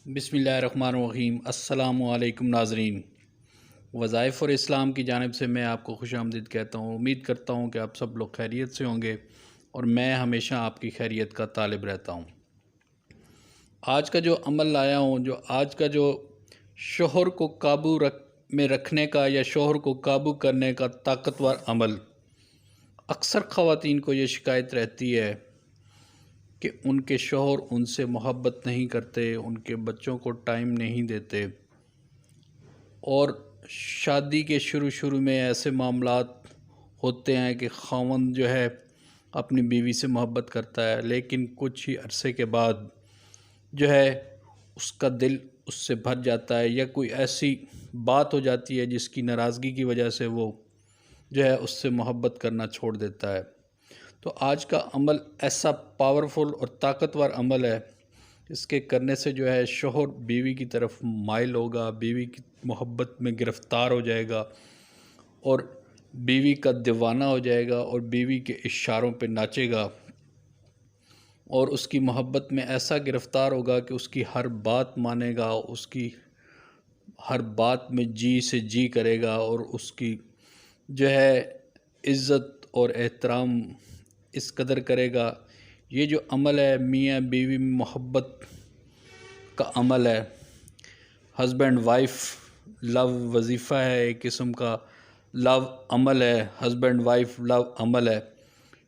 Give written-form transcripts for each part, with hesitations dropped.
बिस्मिल्लाहिर्रहमानिर्रहीम। अस्सलामुअलैकुम नाज़रीन। वज़ाइफ़ और इस्लाम की जानिब से मैं आपको खुशामदीद कहता हूँ। उम्मीद करता हूँ कि आप सब लोग खैरियत से होंगे और मैं हमेशा आपकी खैरियत का तालिब रहता हूँ। आज का जो अमल लाया हूँ, आज का जो शोहर को में रखने का या शोहर को काबू करने का ताकतवर अमल, अक्सर ख़वातीन को ये शिकायत रहती है कि उनके शौहर उनसे मोहब्बत नहीं करते, उनके बच्चों को टाइम नहीं देते और शादी के शुरू में ऐसे मामलात होते हैं कि ख़ावंद जो है अपनी बीवी से मोहब्बत करता है, लेकिन कुछ ही अरसे के बाद जो है उसका दिल उससे भर जाता है या कोई ऐसी बात हो जाती है जिसकी नाराज़गी की वजह से वो जो है उससे मोहब्बत करना छोड़ देता है। तो आज का अमल ऐसा पावरफुल और ताकतवर अमल है, इसके करने से जो है शौहर बीवी की तरफ माइल होगा, बीवी की मोहब्बत में गिरफ़्तार हो जाएगा और बीवी का दीवाना हो जाएगा और बीवी के इशारों पे नाचेगा और उसकी मोहब्बत में ऐसा गिरफ़्तार होगा कि उसकी हर बात मानेगा, उसकी हर बात में जी से जी करेगा और उसकी जो है इज़्ज़त और एहतराम इस कदर करेगा। ये जो अमल है मियाँ बीवी में मोहब्बत का अमल है, हस्बैंड वाइफ लव वजीफ़ा है, एक किस्म का लव अमल है, हस्बैंड वाइफ लव अमल है।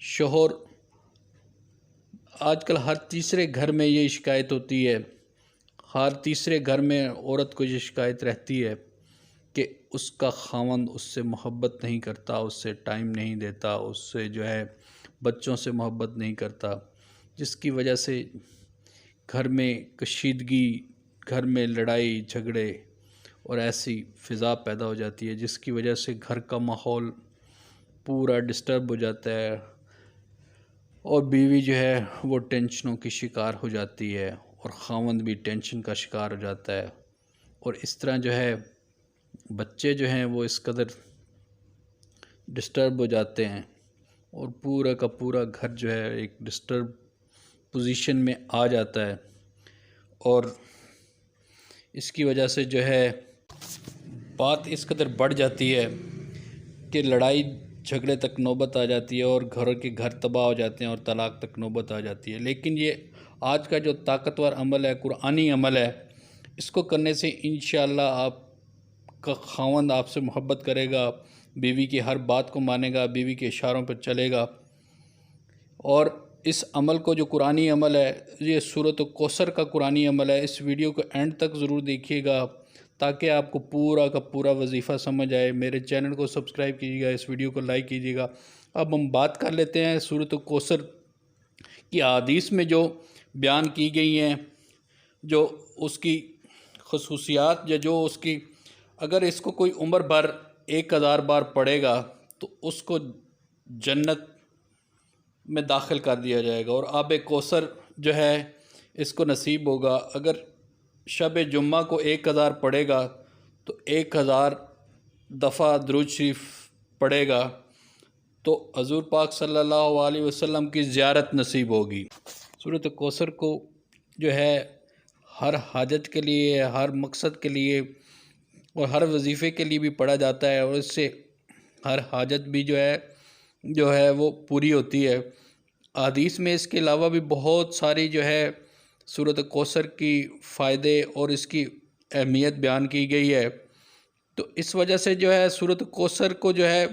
शोहर आजकल हर तीसरे घर में ये शिकायत होती है, हर तीसरे घर में औरत को ये शिकायत रहती है कि उसका ख़ावंद उससे मोहब्बत नहीं करता, उससे टाइम नहीं देता, उससे जो है बच्चों से मोहब्बत नहीं करता, जिसकी वजह से घर में कशीदगी, घर में लड़ाई झगड़े और ऐसी फ़िज़ा पैदा हो जाती है जिसकी वजह से घर का माहौल पूरा डिस्टर्ब हो जाता है और बीवी जो है वो टेंशनों की शिकार हो जाती है और ख़ावंद भी टेंशन का शिकार हो जाता है और इस तरह जो है बच्चे जो हैं वो इस कदर डिस्टर्ब हो जाते हैं और पूरा का पूरा घर जो है एक डिस्टर्ब पोजीशन में आ जाता है और इसकी वजह से जो है बात इस कदर बढ़ जाती है कि लड़ाई झगड़े तक नौबत आ जाती है और घर तबाह हो जाते हैं और तलाक़ तक नौबत आ जाती है। लेकिन ये आज का जो ताकतवर अमल है, कुरानी अमल है, इसको करने से इंशाअल्लाह आपका ख़ावंद आपसे मोहब्बत करेगा, बीवी की हर बात को मानेगा, बीवी के इशारों पर चलेगा। और इस अमल को जो कुरानी अमल है, ये सूरत कौसर का कुरानी अमल है। इस वीडियो को एंड तक ज़रूर देखिएगा ताकि आपको पूरा का पूरा वजीफ़ा समझ आए। मेरे चैनल को सब्सक्राइब कीजिएगा, इस वीडियो को लाइक कीजिएगा। अब हम बात कर लेते हैं सूरत कौसर की अहादीस में जो बयान की गई हैं, जो उसकी खसूसियात या जो उसकी, अगर इसको कोई उम्र भर 1000 बार पढ़ेगा तो उसको जन्नत में दाखिल कर दिया जाएगा और आब कौसर जो है इसको नसीब होगा। अगर शब जुम्मा को 1000 पढ़ेगा तो 1000 दफ़ा दुरूद शरीफ पढ़ेगा तो हज़ूर पाक सल्लल्लाहु अलैहि वसल्लम की ज़ियारत नसीब होगी। सूरत कौसर को जो है हर हाजत के लिए, हर मकसद के लिए और हर वजीफ़े के लिए भी पढ़ा जाता है और इससे हर हाजत भी जो है वो पूरी होती है। हदीस में इसके अलावा भी बहुत सारी जो है सूरत कौसर की फ़ायदे और इसकी अहमियत बयान की गई है। तो इस वजह से जो है सूरत कौसर को जो है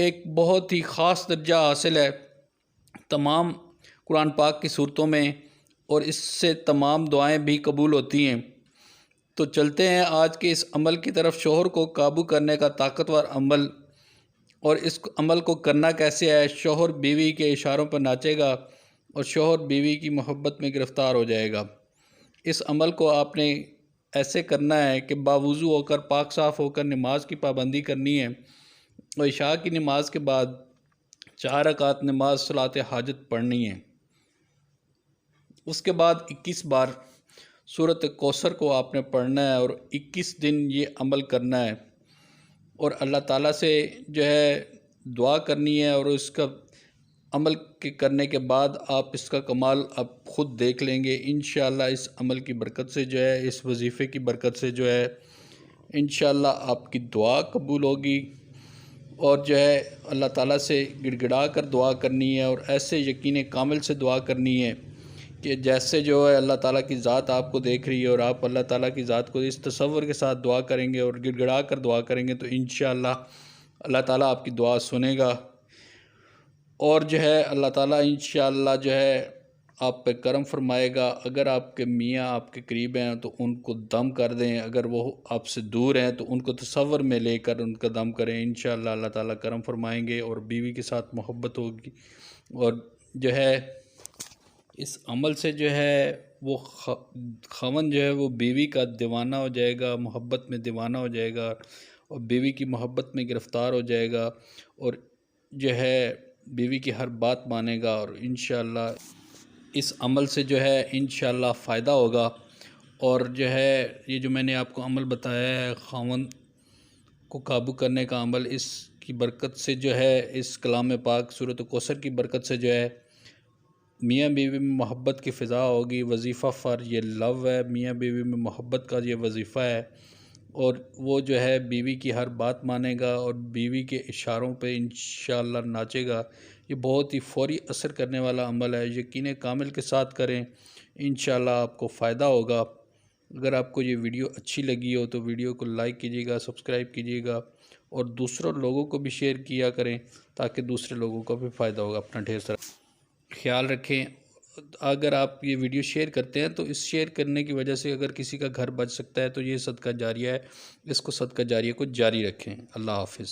एक बहुत ही ख़ास दर्जा हासिल है तमाम कुरान पाक की सूरतों में और इससे तमाम दुआएं भी कबूल होती हैं। तो चलते हैं आज के इस अमल की तरफ, शोहर को काबू करने का ताकतवर अमल। और इस अमल को करना कैसे है? शौहर बीवी के इशारों पर नाचेगा और शौहर बीवी की मोहब्बत में गिरफ़्तार हो जाएगा। इस अमल को आपने ऐसे करना है कि बावुज़ू होकर, पाक साफ़ होकर नमाज की पाबंदी करनी है और इशा की नमाज के बाद 4 रकात नमाज सलात हाजत पढ़नी है। उसके बाद 21 बार सूरत कौसर को आपने पढ़ना है और 21 दिन ये अमल करना है और अल्लाह ताला से जो है दुआ करनी है और उसका अमल के करने के बाद आप इसका कमाल आप ख़ुद देख लेंगे इंशाअल्लाह। इस अमल की बरकत से जो है, इस वजीफ़े की बरकत से जो है इंशाअल्लाह आपकी दुआ कबूल होगी। और जो है अल्लाह ताला से गिड़गिड़ा कर दुआ करनी है और ऐसे यकीन कामिल से दुआ करनी है कि जैसे जो है अल्लाह ताला की ज़ात आपको देख रही है और आप अल्लाह ताला की ज़ात को इस तसव्वुर के साथ दुआ करेंगे और गिड़गिड़ा कर दुआ करेंगे तो इंशाअल्लाह अल्लाह ताला आपकी दुआ सुनेगा। और जो है अल्लाह ताला इंशाअल्लाह जो है आप पे करम फरमाएगा। अगर आपके मियाँ आपके करीब हैं तो उनको दम कर दें, अगर वो आपसे दूर हैं तो उनको तसव्वुर में लेकर उनका दम करें। इंशाअल्लाह अल्लाह ताला करम फरमाएंगे और बीवी के साथ मोहब्बत होगी। और जो है इस अमल से जो है वो ख़ावंद जो है वो बीवी का दीवाना हो जाएगा, मोहब्बत में दीवाना हो जाएगा और बीवी की मोहब्बत में गिरफ़्तार हो जाएगा और जो है बीवी की हर बात मानेगा। और इंशाअल्लाह इस अमल से जो है इंशाअल्लाह फ़ायदा होगा। और जो है ये जो मैंने आपको अमल बताया है ख़ावंद को काबू करने का अमल, इसकी बरकत से जो है इस कलाम पाक सूरत कौसर की बरकत से जो है मियाँ बीवी में मोहब्बत की फ़िज़ा होगी। वजीफ़ा फ़र ये लव है, मियाँ बीवी में मोहब्बत का ये वजीफ़ा है और वो जो है बीवी की हर बात मानेगा और बीवी के इशारों पे इंशाअल्लाह नाचेगा। ये बहुत ही फ़ौरी असर करने वाला अमल है, यकीन कामिल के साथ करें, इंशाअल्लाह आपको फ़ायदा होगा। अगर आपको ये वीडियो अच्छी लगी हो तो वीडियो को लाइक कीजिएगा, सब्सक्राइब कीजिएगा और दूसरों लोगों को भी शेयर किया करें ताकि दूसरे लोगों को भी फ़ायदा होगा। अपना ढेर सारा ख्याल रखें। अगर आप ये वीडियो शेयर करते हैं तो इस शेयर करने की वजह से अगर किसी का घर बच सकता है तो ये सदका जारिया है, इसको सदका जारिया को जारी रखें। अल्लाह हाफ़िज़।